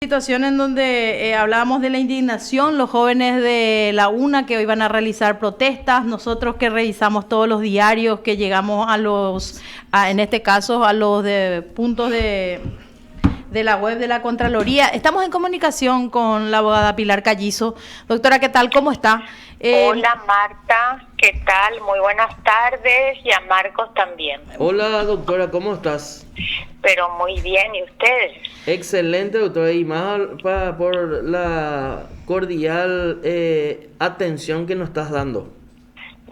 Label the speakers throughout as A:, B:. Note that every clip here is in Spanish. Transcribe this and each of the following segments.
A: Situación en donde hablábamos de la indignación, los jóvenes de la UNA que hoy van a realizar protestas, nosotros que revisamos todos los diarios, que llegamos en este caso, a los puntos de la web de la Contraloría. Estamos en comunicación con la abogada Pilar Callizo. Doctora, ¿qué tal? ¿Cómo está?
B: Hola Marta, ¿qué tal? Muy buenas tardes, y a Marcos también.
C: Hola doctora, ¿cómo estás?
B: Pero muy bien, ¿y ustedes?
C: Excelente doctora, y más por la cordial atención que nos estás dando.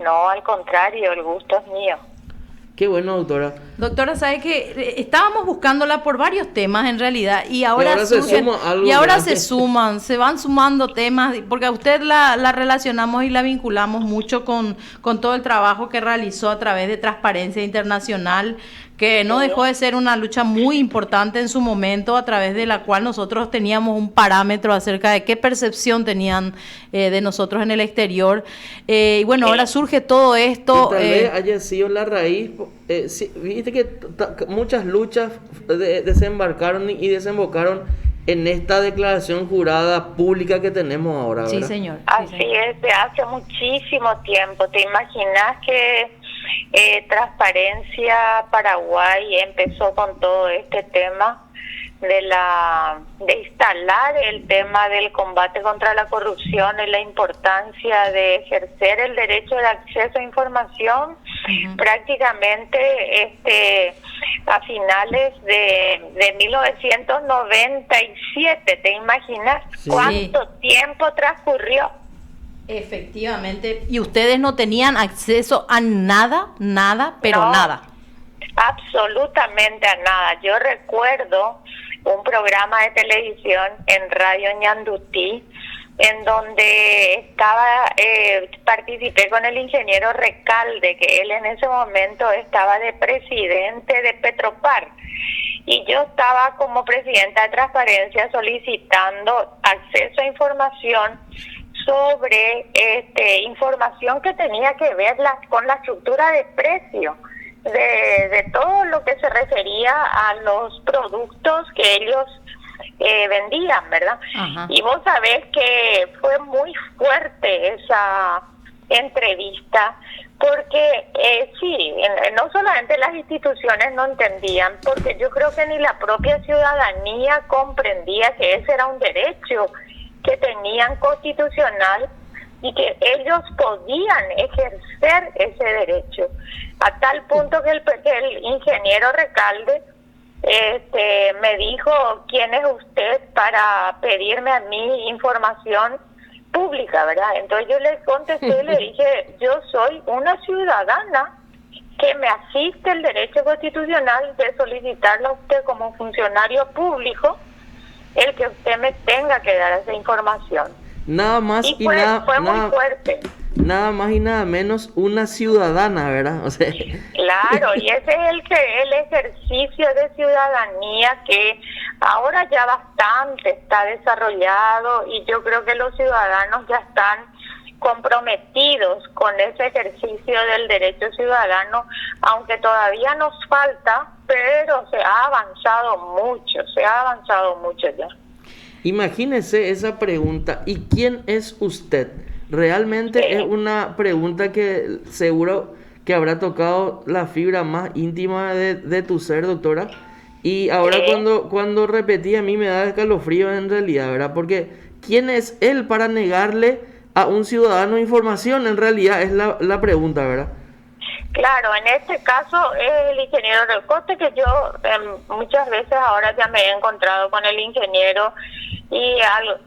B: No, al contrario, el gusto es mío.
C: Qué bueno doctora.
A: Doctora, ¿sabe que estábamos buscándola por varios temas en realidad y ahora se van sumando temas, porque a usted la relacionamos y la vinculamos mucho con todo el trabajo que realizó a través de Transparencia Internacional, que no dejó de ser una lucha muy importante en su momento, a través de la cual nosotros teníamos un parámetro acerca de qué percepción tenían de nosotros en el exterior. Y bueno, ahora surge todo esto.
C: Tal vez haya sido la raíz. Viste que muchas luchas desembarcaron y desembocaron en esta declaración jurada pública que tenemos ahora, ¿verdad?
A: Sí, señor.
B: Así es, de hace muchísimo tiempo. ¿Te imaginas que Transparencia Paraguay empezó con todo este tema de instalar el tema del combate contra la corrupción y la importancia de ejercer el derecho de acceso a información? Prácticamente a finales de 1997, ¿te imaginas cuánto tiempo transcurrió?
A: Efectivamente, y ustedes no tenían acceso a nada, pero
B: no,
A: nada.
B: Absolutamente a nada. Yo recuerdo un programa de televisión en Radio Ñandutí, en donde participé con el ingeniero Recalde, que él en ese momento estaba de presidente de Petropar, y yo estaba como presidenta de Transparencia solicitando acceso a información sobre información que tenía que ver con la estructura de precio de todo lo que se refería a los productos que ellos vendían, ¿verdad? Ajá. Y vos sabés que fue muy fuerte esa entrevista, porque no solamente las instituciones no entendían, porque yo creo que ni la propia ciudadanía comprendía que ese era un derecho que tenían constitucional y que ellos podían ejercer ese derecho, a tal punto que el ingeniero Recalde me dijo: ¿quién es usted para pedirme a mí información pública, verdad? Entonces yo le contesté y le dije: yo soy una ciudadana que me asiste el derecho constitucional de solicitarle a usted como funcionario público el que usted me tenga que dar esa información.
C: Nada más
B: y fue muy fuerte.
C: Nada más y nada menos una ciudadana, ¿verdad? O sea.
B: Claro, y ese es el ejercicio de ciudadanía que ahora ya bastante está desarrollado, y yo creo que los ciudadanos ya están comprometidos con ese ejercicio del derecho ciudadano, aunque todavía nos falta, pero se ha avanzado mucho ya.
C: Imagínese esa pregunta: ¿y quién es usted? Realmente es una pregunta que seguro que habrá tocado la fibra más íntima de tu ser, doctora. Y ahora cuando repetí, a mí me da escalofrío en realidad, ¿verdad? Porque ¿quién es él para negarle a un ciudadano información? En realidad es la pregunta, ¿verdad?
B: Claro, en este caso el ingeniero del Coste, que yo muchas veces ahora ya me he encontrado con el ingeniero y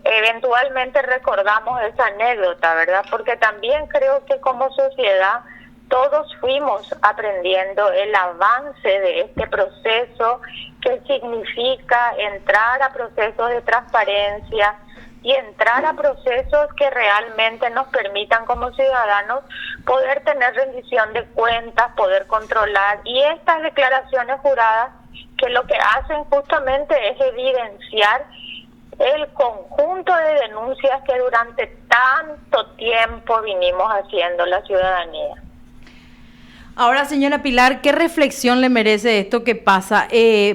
B: eventualmente recordamos esa anécdota, ¿verdad? Porque también creo que como sociedad todos fuimos aprendiendo el avance de este proceso, que significa entrar a procesos de transparencia y entrar a procesos que realmente nos permitan como ciudadanos poder tener rendición de cuentas, poder controlar, y estas declaraciones juradas que lo que hacen justamente es evidenciar el conjunto de denuncias que durante tanto tiempo vinimos haciendo la ciudadanía.
A: Ahora, señora Pilar, ¿qué reflexión le merece esto que pasa?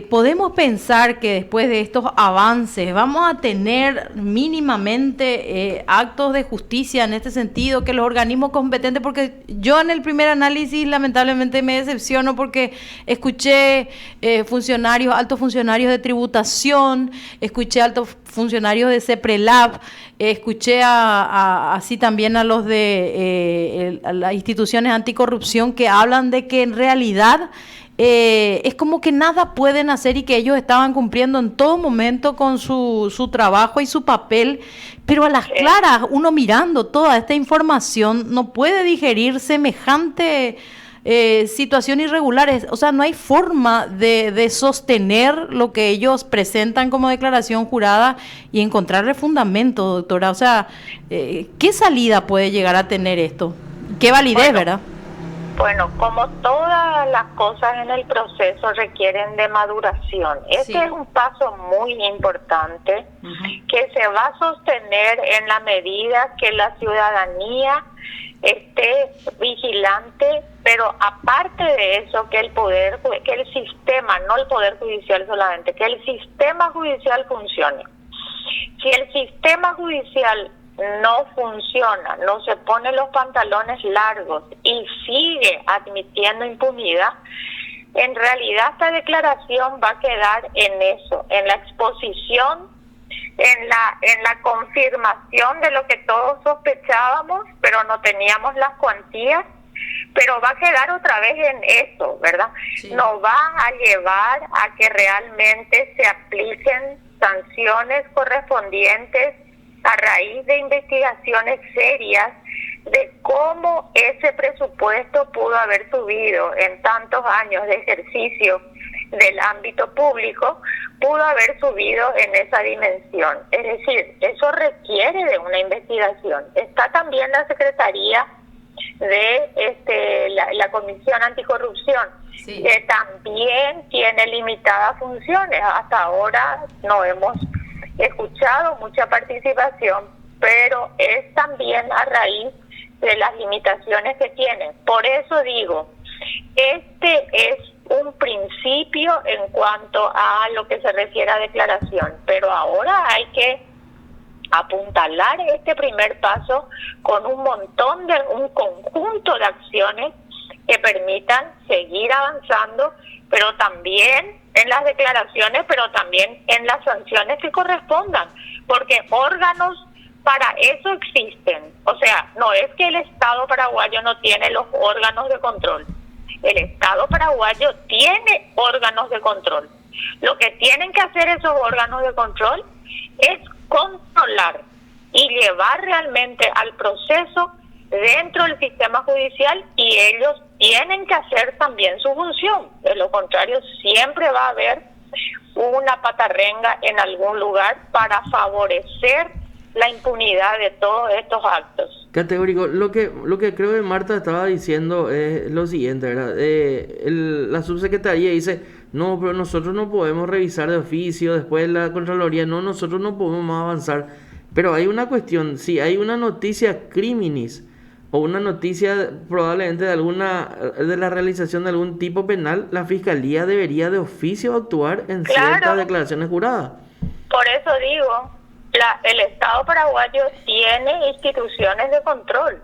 A: ¿Podemos pensar que después de estos avances vamos a tener mínimamente actos de justicia en este sentido, que los organismos competentes, porque yo en el primer análisis lamentablemente me decepciono porque escuché altos funcionarios de tributación, escuché altos funcionarios de CEPRELAB, escuché así también a los de a las instituciones anticorrupción que hablan de que en realidad es como que nada pueden hacer y que ellos estaban cumpliendo en todo momento con su trabajo y su papel, pero a las claras, uno mirando toda esta información no puede digerir semejante situación irregulares. O sea, no hay forma de sostener lo que ellos presentan como declaración jurada y encontrarle fundamento, doctora. O sea, ¿qué salida puede llegar a tener esto? ¿Qué validez, verdad?
B: Bueno, como todas las cosas en el proceso requieren de maduración. Este es un paso muy importante que se va a sostener en la medida que la ciudadanía esté vigilante, pero aparte de eso, que el sistema, no el Poder Judicial solamente, que el sistema judicial funcione. Si el sistema judicial no funciona, no se pone los pantalones largos y sigue admitiendo impunidad, en realidad esta declaración va a quedar en eso, en la exposición, en la confirmación de lo que todos sospechábamos, pero no teníamos las cuantías, pero va a quedar otra vez en eso, ¿verdad? Sí. Nos va a llevar a que realmente se apliquen sanciones correspondientes a raíz de investigaciones serias de cómo ese presupuesto pudo haber subido en tantos años de ejercicio del ámbito público, pudo haber subido en esa dimensión. Es decir, eso requiere de una investigación. Está también la Secretaría de la Comisión Anticorrupción, sí, que también tiene limitadas funciones. Hasta ahora no hemos escuchado mucha participación, pero es también a raíz de las limitaciones que tiene. Por eso digo, este es un principio en cuanto a lo que se refiere a declaración, pero ahora hay que apuntalar este primer paso con un conjunto de acciones que permitan seguir avanzando, pero también en las declaraciones, pero también en las sanciones que correspondan, porque órganos para eso existen. O sea, no es que el Estado paraguayo no tiene los órganos de control. El Estado paraguayo tiene órganos de control. Lo que tienen que hacer esos órganos de control es controlar y llevar realmente al proceso dentro del sistema judicial, y ellos tienen que hacer también su función. De lo contrario, siempre va a haber una patarrenga en algún lugar para favorecer la impunidad de todos estos actos.
C: Categórico. Lo que creo que Marta estaba diciendo es lo siguiente, ¿verdad? La subsecretaría dice, no, pero nosotros no podemos revisar de oficio, después la Contraloría, no, nosotros no podemos más avanzar. Pero hay una cuestión, si hay una noticia criminis o una noticia probablemente de la realización de algún tipo penal, la Fiscalía debería de oficio actuar en ciertas declaraciones juradas.
B: Por eso digo, el Estado paraguayo tiene instituciones de control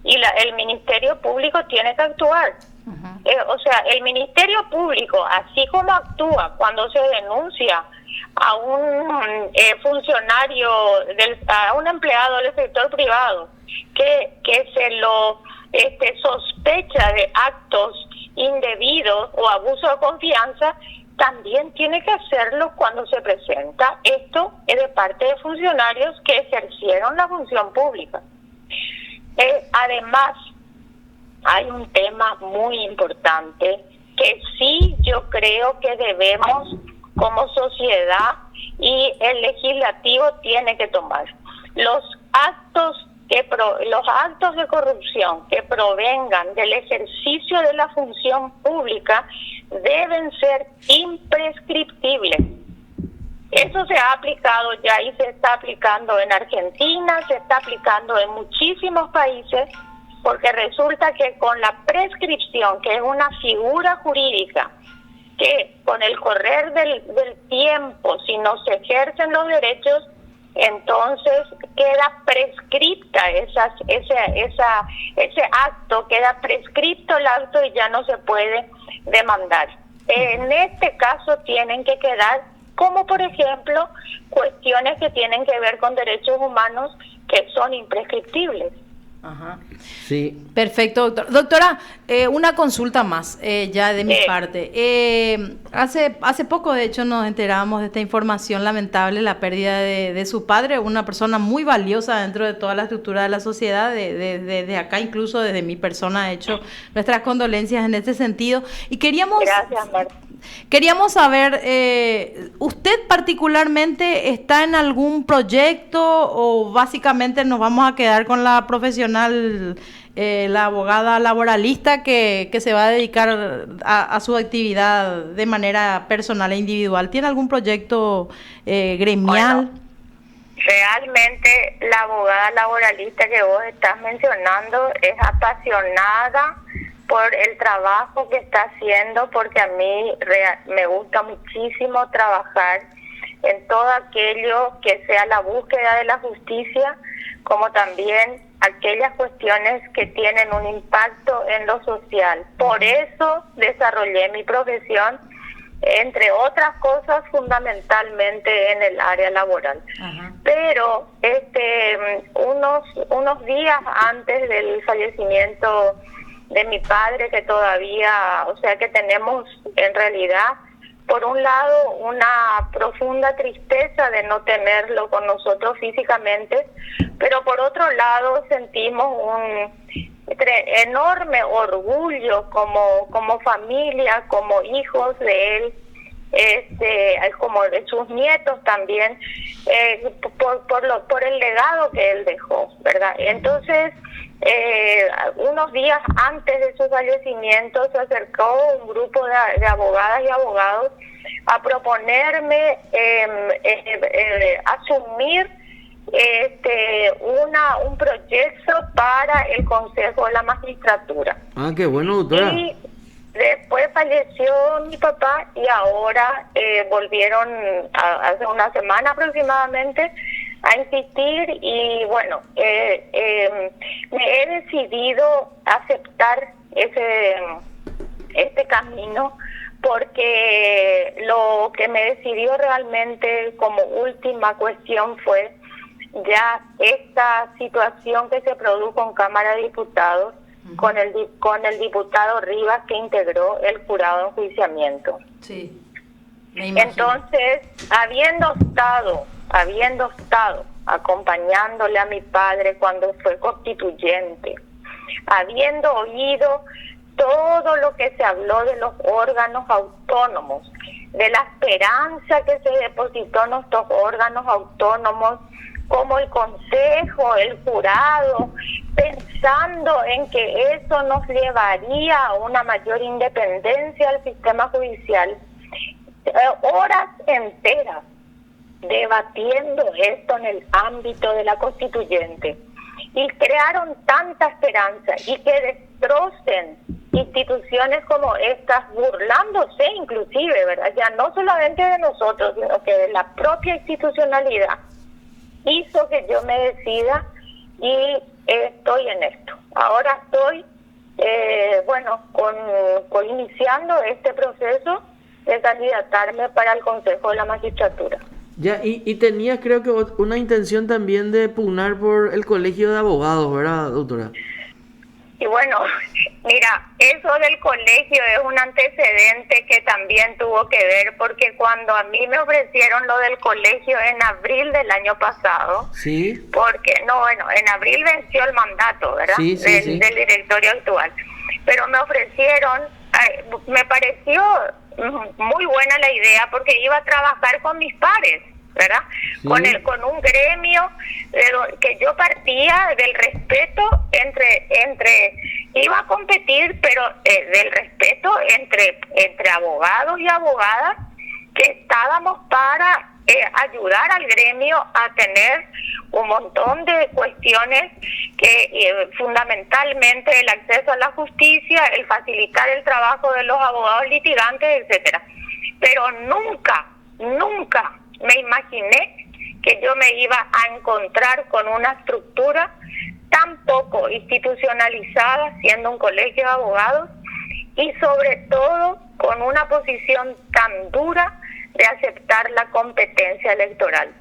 B: y el Ministerio Público tiene que actuar. O sea, el Ministerio Público, así como actúa cuando se denuncia a un funcionario, a un empleado del sector privado, que se lo sospecha de actos indebidos o abuso de confianza, también tiene que hacerlo cuando se presenta esto de parte de funcionarios que ejercieron la función pública. Además, hay un tema muy importante que sí yo creo que debemos como sociedad y el legislativo tiene que tomar. Los actos de corrupción que provengan del ejercicio de la función pública deben ser imprescriptibles. Eso se ha aplicado ya y se está aplicando en Argentina, se está aplicando en muchísimos países, porque resulta que con la prescripción, que es una figura jurídica, que con el correr del tiempo, si no se ejercen los derechos, entonces queda prescripta ese acto, queda prescripto el acto y ya no se puede demandar. En este caso tienen que quedar, como por ejemplo, cuestiones que tienen que ver con derechos humanos que son imprescriptibles.
A: Ajá.
C: Sí.
A: Perfecto, doctor. Doctora, una consulta más ya de mi parte. Hace poco, de hecho, nos enterábamos de esta información lamentable, la pérdida de su padre, una persona muy valiosa dentro de toda la estructura de la sociedad, desde acá, incluso desde mi persona, he hecho nuestras condolencias en este sentido. Y
B: Gracias, Marta.
A: Queríamos saber, ¿usted particularmente está en algún proyecto o básicamente nos vamos a quedar con la profesional, la abogada laboralista que se va a dedicar a su actividad de manera personal e individual? ¿Tiene algún proyecto gremial?
B: Bueno, realmente la abogada laboralista que vos estás mencionando es apasionada por el trabajo que está haciendo, porque a mí me gusta muchísimo trabajar en todo aquello que sea la búsqueda de la justicia, como también aquellas cuestiones que tienen un impacto en lo social. Por eso desarrollé mi profesión, entre otras cosas, fundamentalmente en el área laboral. Ajá. Pero unos días antes del fallecimiento de mi padre, que todavía, o sea que tenemos en realidad, por un lado, una profunda tristeza de no tenerlo con nosotros físicamente, pero por otro lado sentimos un enorme orgullo como familia, como hijos de él, como de sus nietos también, por el legado que él dejó, ¿verdad? Entonces, unos días antes de su fallecimiento se acercó un grupo de abogadas y abogados a proponerme asumir un proyecto para el Consejo de la Magistratura.
C: Ah, qué bueno, doctora.
B: Y después falleció mi papá y ahora volvieron hace una semana aproximadamente a insistir y bueno, me he decidido aceptar este camino, porque lo que me decidió realmente como última cuestión fue ya esta situación que se produjo en Cámara de Diputados con el diputado Rivas, que integró el jurado de enjuiciamiento.
A: Sí.
B: Entonces, habiendo estado acompañándole a mi padre cuando fue constituyente, habiendo oído todo lo que se habló de los órganos autónomos, de la esperanza que se depositó en estos órganos autónomos, como el consejo, el jurado, pensando en que eso nos llevaría a una mayor independencia al sistema judicial, horas enteras debatiendo esto en el ámbito de la constituyente, y crearon tanta esperanza, y que destrocen instituciones como estas, burlándose inclusive, ¿verdad? Ya no solamente de nosotros, sino que de la propia institucionalidad, hizo que yo me decida y estoy en esto. Ahora estoy, iniciando este proceso de candidatarme para el Consejo de la Magistratura.
C: Ya, y tenías, creo que una intención también de pugnar por el Colegio de Abogados, ¿verdad, doctora?
B: Y bueno, mira, eso del colegio es un antecedente que también tuvo que ver, porque cuando a mí me ofrecieron lo del colegio en abril del año pasado,
C: sí,
B: porque en abril venció el mandato, ¿verdad?
C: Sí,
B: del directorio actual, pero me ofrecieron, me pareció muy buena la idea, porque iba a trabajar con mis pares, ¿verdad? Sí. Con un gremio que yo partía del respeto iba a competir, pero del respeto entre abogados y abogadas, que estábamos para ayudar al gremio a tener un montón de cuestiones que fundamentalmente el acceso a la justicia, el facilitar el trabajo de los abogados litigantes, etcétera. Pero nunca me imaginé que yo me iba a encontrar con una estructura tan poco institucionalizada, siendo un colegio de abogados, y sobre todo con una posición tan dura de aceptar la competencia electoral.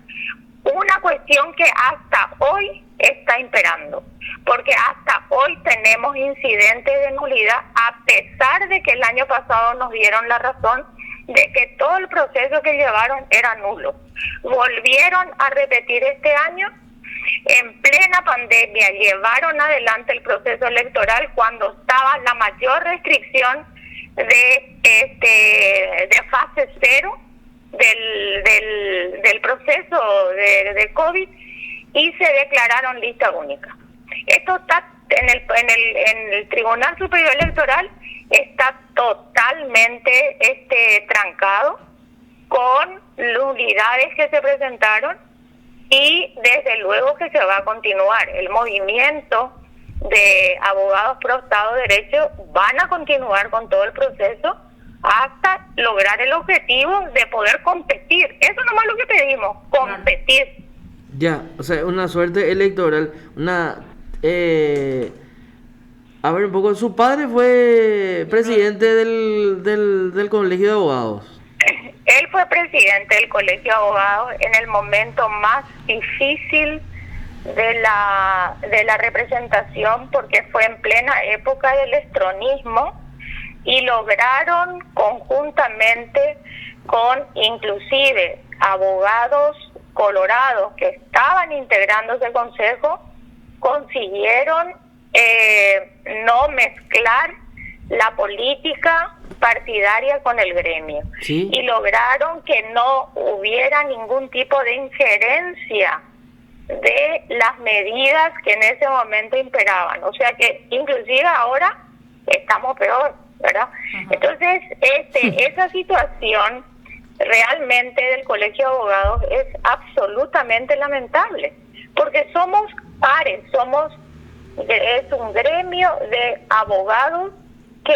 B: Una cuestión que hasta hoy está imperando, porque hasta hoy tenemos incidentes de nulidad, a pesar de que el año pasado nos dieron la razón de que todo el proceso que llevaron era nulo. Volvieron a repetir este año, en plena pandemia, llevaron adelante el proceso electoral cuando estaba la mayor restricción de fase cero del proceso de COVID, y se declararon lista única. Esto está en el Tribunal Superior Electoral, está totalmente trancado con nulidades que se presentaron, y desde luego que se va a continuar. El movimiento de abogados pro Estado de Derecho van a continuar con todo el proceso hasta lograr el objetivo de poder competir. Eso nomás lo que pedimos, competir.
C: Ya, o sea, una suerte electoral, a ver un poco, su padre fue presidente del Colegio de Abogados.
B: Él fue presidente del Colegio de Abogados en el momento más difícil de la representación, porque fue en plena época del estronismo, y lograron conjuntamente con inclusive abogados colorados que estaban integrándose al Consejo, consiguieron no mezclar la política partidaria con el gremio, ¿sí? Y lograron que no hubiera ningún tipo de injerencia de las medidas que en ese momento imperaban. O sea que inclusive ahora estamos peor, ¿verdad? Uh-huh. Entonces, esa situación realmente del Colegio de Abogados es absolutamente lamentable, porque somos pares, es un gremio de abogados que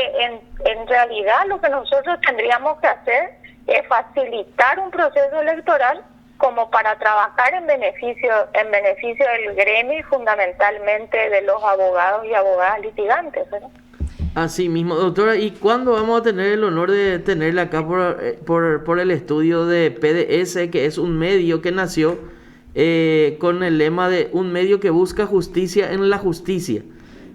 B: en realidad lo que nosotros tendríamos que hacer es facilitar un proceso electoral como para trabajar en beneficio del gremio y fundamentalmente de los abogados y abogadas litigantes, ¿verdad?
C: Así mismo, doctora, ¿y cuándo vamos a tener el honor de tenerla acá por el estudio de PDS, que es un medio que nació con el lema de un medio que busca justicia en la justicia?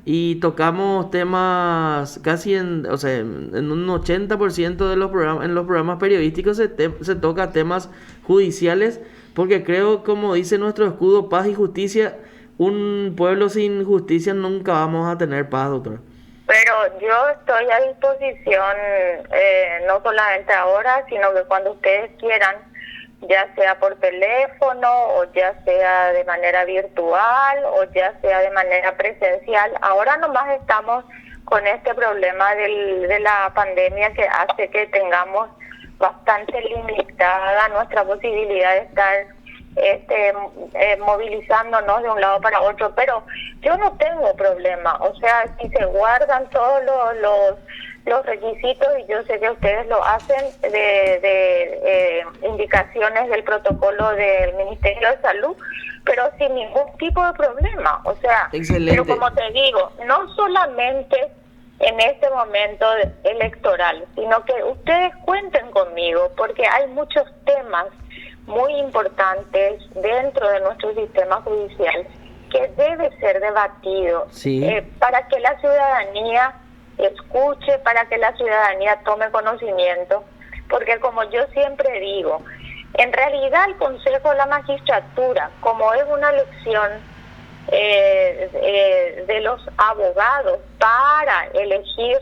C: Y tocamos temas casi en un 80% de los programas, en los programas periodísticos se toca temas judiciales, porque creo, como dice nuestro escudo, paz y justicia. Un pueblo sin justicia nunca vamos a tener paz, doctora.
B: Pero yo estoy a disposición, no solamente ahora, sino que cuando ustedes quieran, ya sea por teléfono, o ya sea de manera virtual, o ya sea de manera presencial. Ahora nomás estamos con este problema de la pandemia, que hace que tengamos bastante limitada nuestra posibilidad de estar movilizándonos de un lado para otro, pero yo no tengo problema. O sea, si se guardan todos los requisitos, y yo sé que ustedes lo hacen, de indicaciones del protocolo del Ministerio de Salud, pero sin ningún tipo de problema. O sea, excelente. Pero como te digo, no solamente en este momento electoral, sino que ustedes cuenten conmigo, porque hay muchos temas muy importantes dentro de nuestro sistema judicial que debe ser debatido, sí, para que la ciudadanía escuche, para que la ciudadanía tome conocimiento, porque como yo siempre digo, en realidad el Consejo de la Magistratura, como es una elección de los abogados para elegir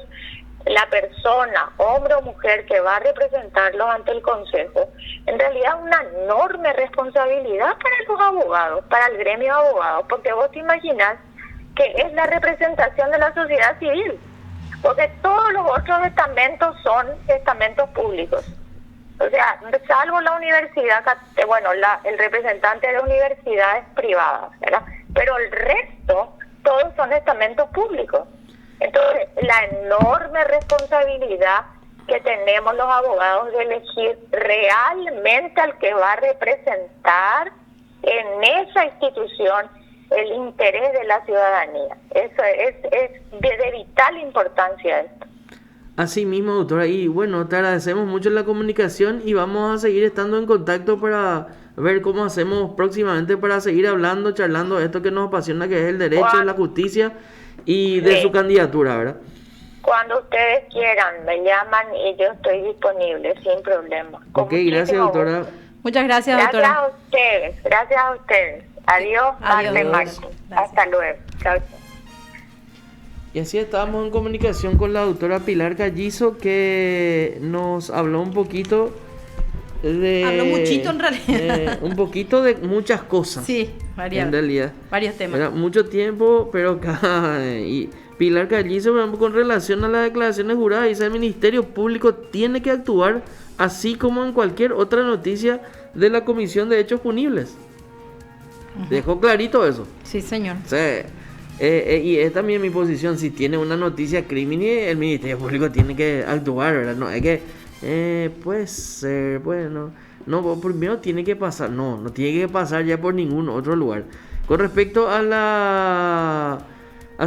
B: la persona, hombre o mujer, que va a representarlos ante el Consejo, en realidad una enorme responsabilidad para los abogados, para el gremio de abogados, porque vos te imaginás que es la representación de la sociedad civil, porque todos los otros estamentos son estamentos públicos. O sea, salvo la universidad, el representante de universidades privadas, ¿verdad? Pero el resto todos son estamentos públicos. Entonces, la enorme responsabilidad que tenemos los abogados de elegir realmente al que va a representar en esa institución el interés de la ciudadanía. Eso es de vital importancia esto.
C: Así mismo, doctora, y bueno, te agradecemos mucho la comunicación y vamos a seguir estando en contacto para ver cómo hacemos próximamente para seguir hablando, charlando de esto que nos apasiona, que es el derecho, la justicia y de su candidatura, ¿verdad?
B: Cuando ustedes quieran, me llaman y yo estoy disponible sin problema.
C: Ok, gracias, doctora.
B: Gusto.
A: Muchas gracias, doctora.
B: Gracias a ustedes. Adiós,
A: Adiós.
B: Marco. Hasta luego. Chao, chao.
C: Y así estábamos en comunicación con la doctora Pilar Gallizo, que nos habló un poquito de...
A: Habló muchito en realidad.
C: Un poquito de muchas cosas.
A: Sí,
C: en realidad.
A: Varios temas.
C: Era mucho tiempo, pero y Pilar Gallizo, por ejemplo, con relación a las declaraciones juradas, dice: el Ministerio Público tiene que actuar así como en cualquier otra noticia de la Comisión de Hechos Punibles. Dejó clarito eso.
A: Sí, señor.
C: Sí. Y es también mi posición: si tiene una noticia criminal, el Ministerio Público tiene que actuar, ¿verdad? No es que puede ser, bueno, no, primero tiene que pasar, no tiene que pasar ya por ningún otro lugar. Con respecto a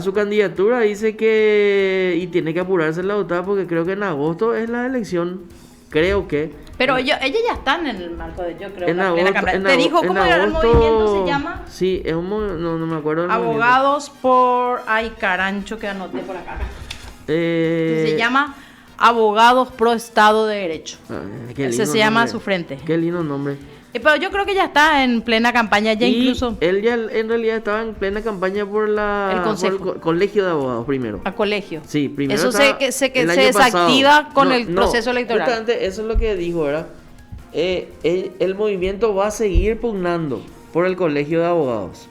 C: su candidatura, dice que y tiene que apurarse la doctora porque creo que en agosto es la elección, creo que.
A: Pero ella ya está en el marco de, yo creo,
C: en
A: la
C: agosto,
A: Cámara.
C: en
A: ¿Te dijo cómo era el movimiento? ¿Se llama?
C: Sí, es no me acuerdo el
A: Abogados por... Ay, carancho, que anoté por acá. Se llama Abogados Pro Estado de Derecho. Ese se llama su frente.
C: Qué lindo nombre.
A: Pero yo creo que ya está en plena campaña, ya
C: y
A: incluso...
C: Él ya en realidad estaba en plena campaña por
A: el consejo.
C: por el colegio de abogados primero.
A: Al colegio.
C: Sí, primero.
A: Eso se desactiva con el proceso electoral.
C: Justamente eso es lo que dijo, ¿verdad? El movimiento va a seguir pugnando por el colegio de abogados.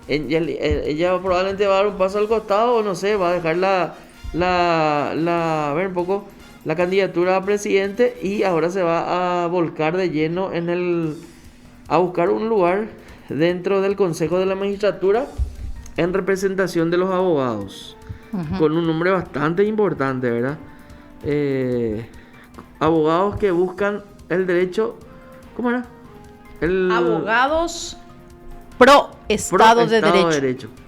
C: Ella probablemente va a dar un paso al costado, o no sé, va a dejar a ver un poco la candidatura a presidente y ahora se va a volcar de lleno a buscar un lugar dentro del Consejo de la Magistratura en representación de los abogados, con un nombre bastante importante, ¿verdad? Abogados que buscan el derecho, ¿cómo era?
A: Abogados pro Estado de Derecho.